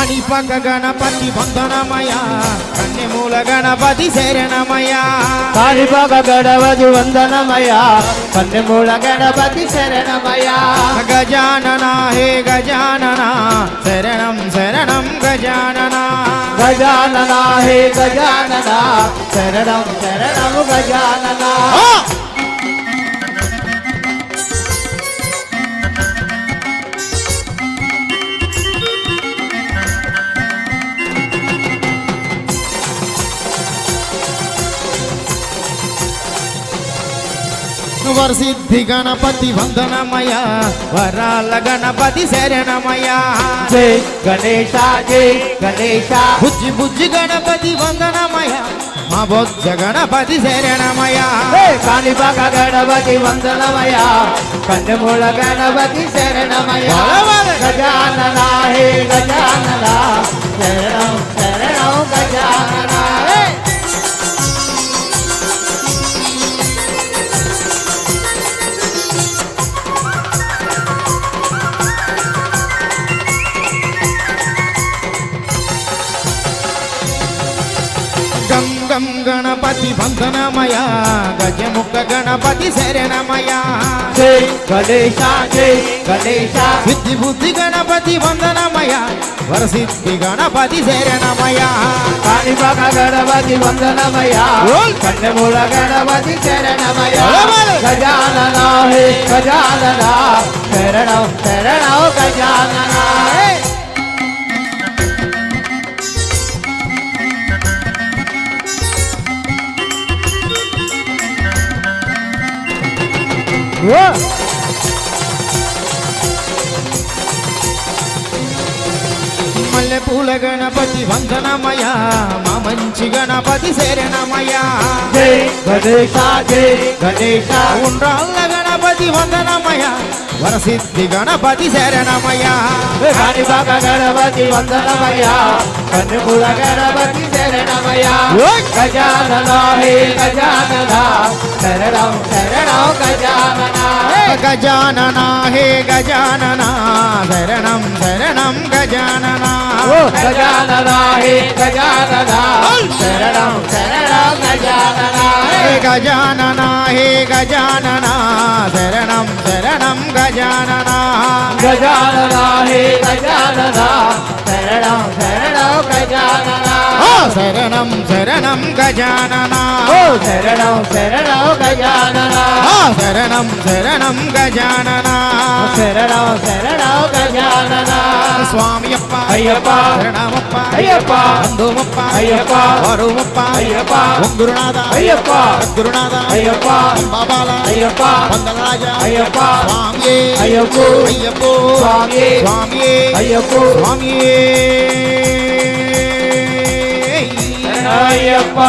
కాణిపాక గణపతి వందనమయ కన్నెమూల గణపతి శరణమయ కాణిపాక గణపతి వందనమయ కన్నెమూల గణపతి శరణమయ గజానన హే గజానన శరణం శరణం గజానన గజానన హే గజానన శరణం శరణం గజానన వరసిద్ధి గణపతి వందనమయ వరాల గణపతి శరణమయ జై గణేశ జై గణేశ బుజ్జి బుజ్జి గణపతి వందనమయ మా బొజ్జ గణపతి శరణమయ కాణిపాక గణపతి వందనమయ కన్నెమూల గణపతి శరణమయ గజానన హే గజానన శరణం శరణం గజానన గం గం గణపతి వందనమయ గజముఖ గణపతి శరణమయ జై గణేశ జై గణేశ సిద్ధి బుద్ధి గణపతి వందనమయ వరసిద్ధి గణపతి శరణమయ కాణిపాక గణపతి వందనమయ కన్నెమూల గణపతి శరణమయ గజానన హే గజానన శరణం శరణం గజానన మల్లెపూల గణపతి వందనమయ మా మంచి గణపతి శరణమయ జై గణేశ జై గణేశ ఉండ్రాళ్ళ గణపతి వందనమయ వరసిద్ధి గణపతి శరణమయ కాణిపాక గణపతి వందనమయ కన్నెమూల గణపతి శరణమయ గజానన హే గజానన శరణం శరణం గజానన గజానన హే గజానన శరణం శరణం గజానన గజానన హే గజానన శరణం శరణం గజానన గజానన హే గజానన శరణం శరణం గజానన గజానన హే గజానన శరణం శరణం గజానన శరణం శరణం గజానన శరణం శరణం గజానన శరణం శరణం గజానన శరణం శరణం గజానన స్వామియప్ప అయ్యప్ప శరణమప్ప అయ్యప్ప బంధుమప్ప అయ్యప్ప వరుమప్ప అయ్యప్ప గురునాథ అయ్యప్ప గురునాథ అయ్యప్ప బాబాల అయ్యప్ప పందలరాజ అయ్యప్ప స్వామియే అయ్యప్ప అయ్యప్పో స్వామియే స్వామియే అయ్యప్ప స్వామియే అయ్యప్ప